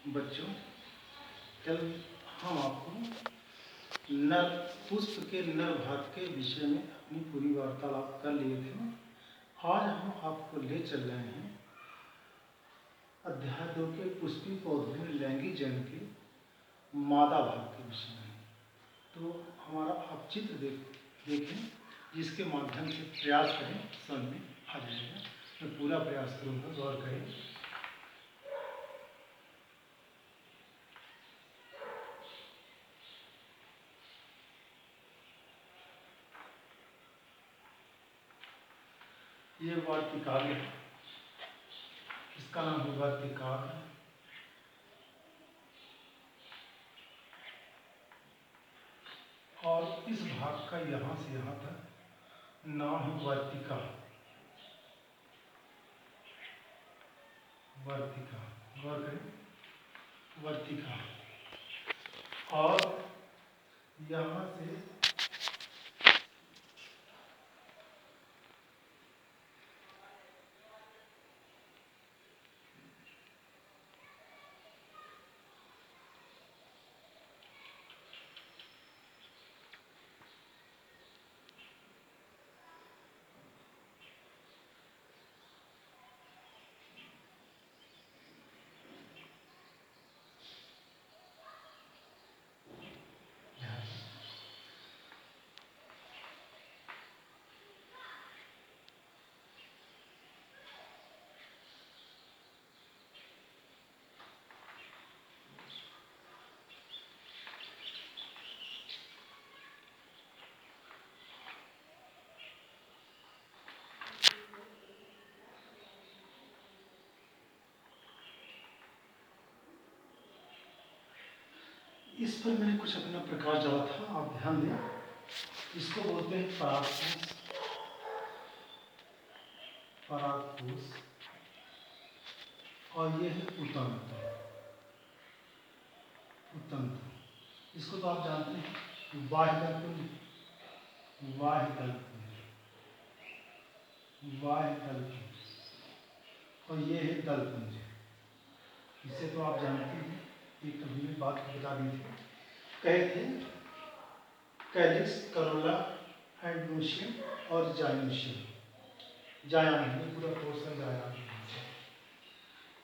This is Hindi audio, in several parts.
बच्चों, कल हम आपको नर पुष्प के नर भाग के विषय में अपनी पूरी वार्तालाप कर लिए थे। आज हम आपको ले चल रहे हैं अध्याय 2 के पुष्पी पौधों में लैंगिक जन के मादा भाग के विषय में। तो हमारा आप चित्र देखें, जिसके माध्यम से प्रयास करें, समझ में आ जाएगा। मैं पूरा प्रयास करूँगा, गौर करें। ये वार्तिकाल है, इसका नाम है वार्तिकाल। और इस भाग का यहाँ से यहाँ तक नाम है वर्तिका। वर्तिका, गौर करें, वर्तिका। और यहाँ से इस पर मैंने कुछ अपना प्रकाश डाला था, आप ध्यान दें। इसको बोलते हैं परागकोश। परागकोश। और ये है उतंत्र। उतंत्र, इसको तो आप जानते हैं, बाह्य दलपुंज, बाह्य दलपुंज, बाह्य दलपुंज। और ये है दलपुंज। इसे तो आप जानते हैं, ये कभी भी बात बता दी थी, कहे थे कैलिक्स, करोला, एंडोशियम और जाइनोशियम। जायान, ये पूरा कोर्स है जायान,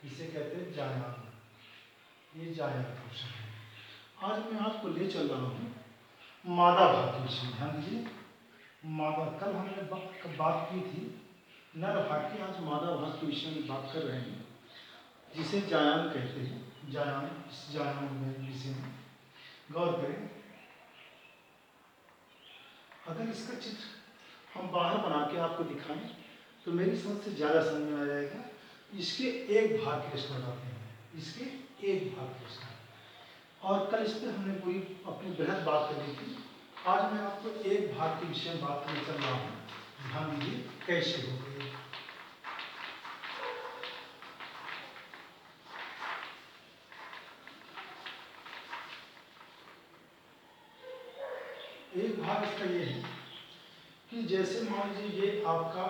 इसे कहते हैं जायान। ये जायान पोर्शन है। आज मैं आपको ले चल रहा हूँ मादा भाग के विषय में। ध्यान दीजिए, मादा, कल हमने बात की थी नर भाग की, आज मादा भाग के विषय में बात कर रहे हैं, जिसे जायान कहते हैं। जायान, इस जायान में विषय में गौर करें। अगर इसका चित्र हम बाहर बना के आपको दिखाएं तो मेरी समझ से ज़्यादा समझ में आ जाएगा। इसके एक भाग के रचना बनाते हैं, इसके एक भाग के रचना। और कल इस पर हमने पूरी अपनी बृहद बात कर ली थी। आज मैं आपको एक भाग के विषय में बात करने चल रहा हूँ। ध्यान दीजिए कैसे हो गई। एक भाग इसका ये है कि जैसे मान लीजिए ये आपका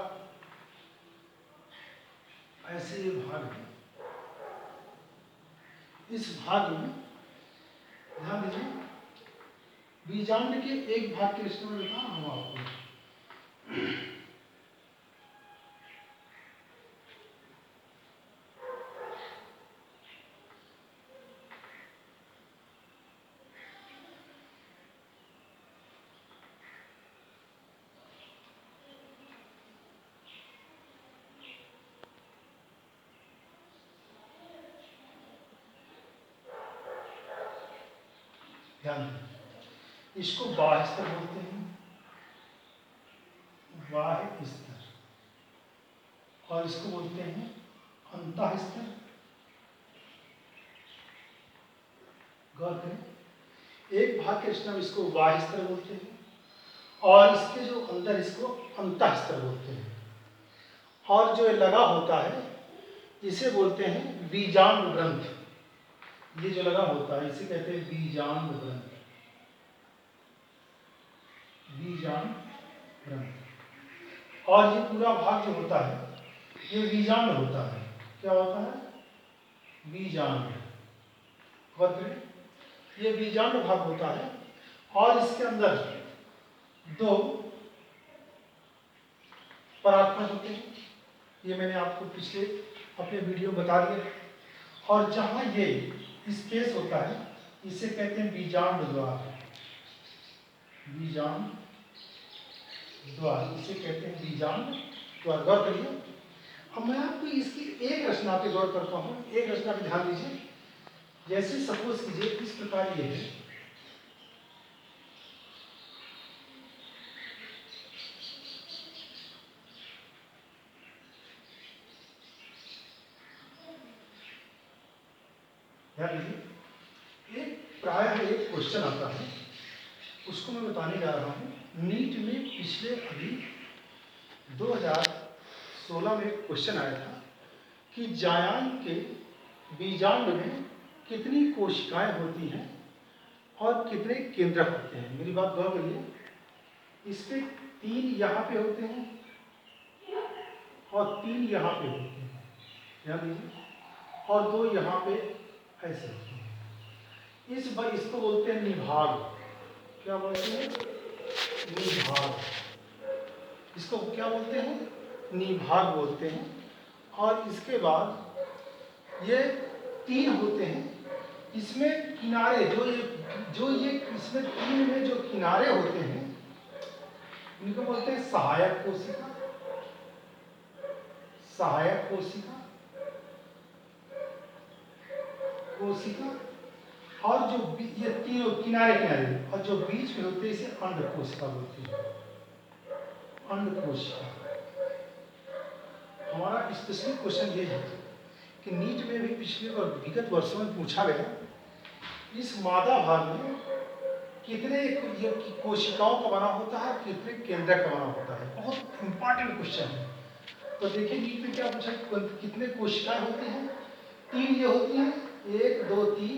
ऐसे ये भाग है, इस भाग में ध्यान दीजिए, बीजांड के एक भाग के रचना में बता हूँ आपको। ध्यान दें, इसको बाह्य स्तर बोलते हैं, बाह्य स्तर। और इसको बोलते हैं अंतः स्तर। गौर करें, एक भाग के रचना में इसको बाह्य स्तर बोलते हैं, और इसके जो अंदर इसको अंतः स्तर बोलते हैं। और जो लगा होता है इसे बोलते हैं बीजांड ग्रंथ। ये जो लगा होता है इसे कहते हैं बीजांड ग्रंथ। बीजांड ग्रंथ। और ये पूरा भाग जो होता है ये बीजांड होता है। क्या होता है? बीजांड। गौर करिए, ये बीजांड भाग होता है और इसके अंदर दो परागकण होते हैं। ये मैंने आपको पिछले अपने वीडियो में बता दिया। और जहां ये स्पेस होता है इसे कहते हैं बीजांड द्वार। बीजांड द्वार, इसे कहते हैं बीजांड द्वार। गौर करिए, अब मैं आपको इसकी एक रचना पे गौर करता हूँ। एक रचना पे ध्यान दीजिए। जैसे सपोज कीजिए इस प्रकार ये है, ध्यान दीजिए। एक प्रायः एक क्वेश्चन आता है, उसको मैं बताने जा रहा हूँ। नीट में पिछले अभी 2016 में एक क्वेश्चन आया था कि जायांग के बीजांड में कितनी कोशिकाएं होती हैं और कितने केंद्रक होते हैं। मेरी बात गौर करिए, इसमें 3 यहाँ पे होते हैं और 3 यहाँ पे होते हैं, ध्यान दीजिए, और 2 यहाँ पे ऐसे होते हैं। इसको बोलते हैं निभाग। क्या बोलते हैं? निभाग। इसको क्या बोलते हैं? निभाग बोलते हैं। और इसके बाद ये 3 होते हैं। इसमें किनारे जो ये इसमें 3 में जो किनारे होते हैं इनको बोलते हैं सहायक कोशिका। सहायक कोशिका और जो ये तीनों किनारे और जो बीच में होते हैं इसे अंड कोशिका बोलते हैं। अंड कोशिका। हमारा स्पेशली क्वेश्चन ये है कि नीट में भी पिछले और विगत वर्षों में पूछा गया, इस मादा भाग में कितने कोशिकाओं का बना होता है, कितने केंद्रक का बना होता है। बहुत इंपॉर्टेंट क्वेश्चन है। तो देखिए नीट में क्या पूछा, कितने कोशिकाएं होती हैं? 3 ये होती हैं, 1 2 3,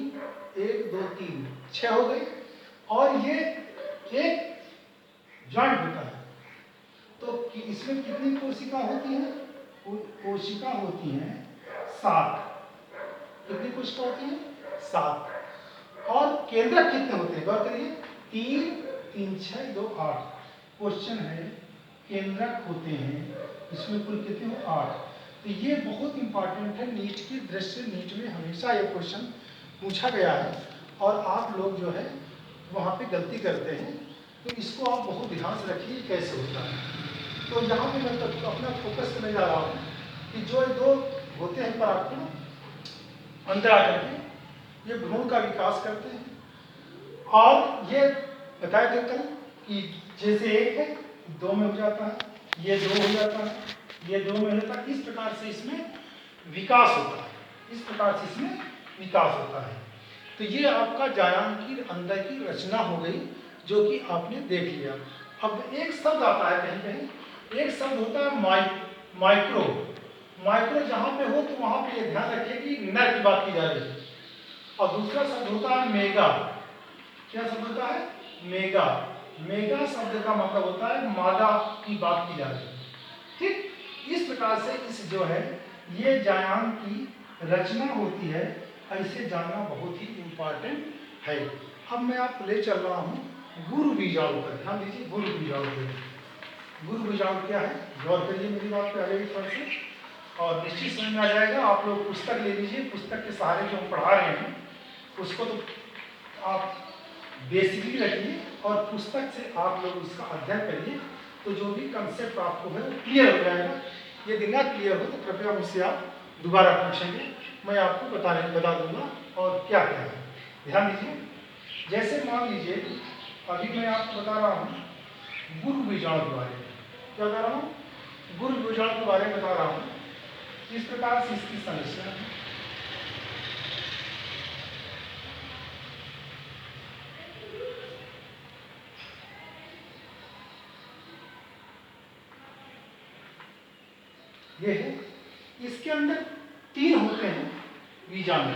1 2 3, 6 हो गई। और ये एक जॉइंट होता है। तो इसमें कितनी कोशिका होती हैं? कोशिका होती हैं 7। कितनी कोशिका होती हैं? 7। और केंद्रक कितने होते हैं? गौर करिए, 3 3 6 2 8। क्वेश्चन है केंद्रक होते हैं इसमें कुल कितने हो? 8। तो ये बहुत इंपॉर्टेंट है नीट की दृष्टि से। नीट में हमेशा ये क्वेश्चन पूछा गया है और आप लोग जो है वहाँ पे गलती करते हैं। तो इसको आप बहुत ध्यान से रखिए कैसे होता है। तो यहाँ पे मैं अपना फोकस करने जा रहा हूँ कि जो 2 होते हैं परागकण अंदर आकर के ये भ्रूण का विकास करते हैं। और ये बताया देता है कि जैसे 1 है 2 में हो जाता है, ये 2 हो जाता है, ये 2 में होता है। इस प्रकार से इसमें विकास होता है। इस प्रकार से इसमें विकास होता है। तो ये आपका जायांग की अंदर की रचना हो गई जो कि आपने देख लिया। अब एक शब्द आता है कहीं कहीं, एक शब्द होता है माइक्रो। माइक्रो जहाँ पे हो तो वहाँ पे ये ध्यान रखिए कि नर की बात की जा रही है। और दूसरा शब्द होता है मेगा। क्या शब्द होता है? मेगा। मेगा शब्द का मतलब होता है मादा की बात की जा रही है। ठीक इस प्रकार से इस जो है ये जायांग की रचना होती है। ऐसे जानना बहुत ही इंपॉर्टेंट है। अब मैं आपको ले चल रहा हूँ गुरु बीजाणु पर। ध्यान दीजिए, गुरु बीजाणु पर। गुरु बीजाणु क्या है? गौर करिए मेरी बात पे आगे थोड़ा से और निश्चित समझ में आ जाएगा। आप लोग पुस्तक ले लीजिए। पुस्तक के सहारे जो हम पढ़ा रहे हैं उसको तो आप बेसिकली रखिए और पुस्तक से आप लोग उसका अध्ययन करिए। तो जो भी कंसेप्ट आपको है वो क्लियर हो जाएगा। यदि ना क्लियर हो तो कृपया मुझसे आप दोबारा पूछेंगे, मैं आपको बता दूंगा और क्या क्या है। ध्यान दीजिए, जैसे मान लीजिए अभी मैं आपको बता रहा हूँ गुरु बीजाणु के बारे में। क्या बता रहा हूँ? गुरु बीजाणु के बारे में बता रहा हूँ। इस प्रकार से इसकी संरचना है। ये है, इसके अंदर 3 होते हैं बीजाणु।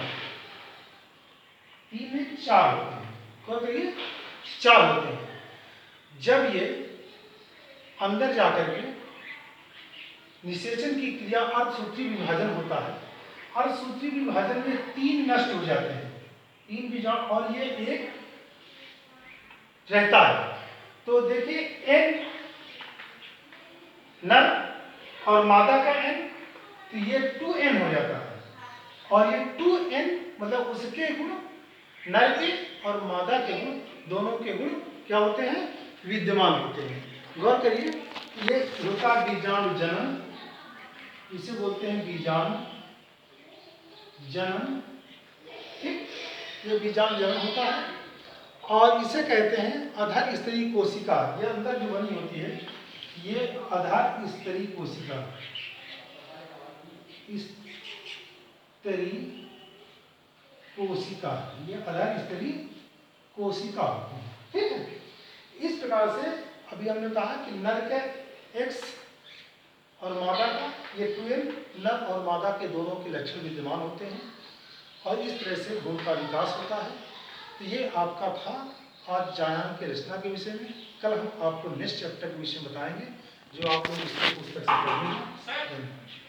3 में 4 होते हैं। क्या करिए? 4 होते हैं। जब ये अंदर जाकर के निषेचन की क्रिया अर्धसूत्री विभाजन होता है। अर्धसूत्री विभाजन में 3 नष्ट हो जाते हैं। इन बीजाणु, और ये एक रहता है। तो देखिए एन नर और मादा का एन, तो ये 2n हो जाता है, और ये 2n मतलब उसके गुण, नर के और मादा के गुण, दोनों के गुण क्या होते हैं, विद्यमान होते हैं। गौर करिए, ये होता बीजाणु जनन, इसे बोलते हैं बीजाणु जनन, ठीक, ये बीजाणु जनन होता है। और इसे कहते हैं अधर स्तरीय कोशिका, ये अंदर जो बनी होती है ये अधर स्तरीय कोशिका, स्तरीय कोशिका, ये अधर स्तरीय कोशिका होती है, ठीक है। इस प्रकार से अभी हमने कहा कि नर के X और मादा का ये 2n, नर और मादा के दोनों के लक्षण विद्यमान होते हैं, और इस तरह से भ्रूण का विकास होता है। तो ये आपका था आज जायान के रचना के विषय में। कल हम आपको नेक्स्ट चैप्टर के विषय में बताएंगे जो आप लोग इसको पुस्तक से पढ़ेंगे।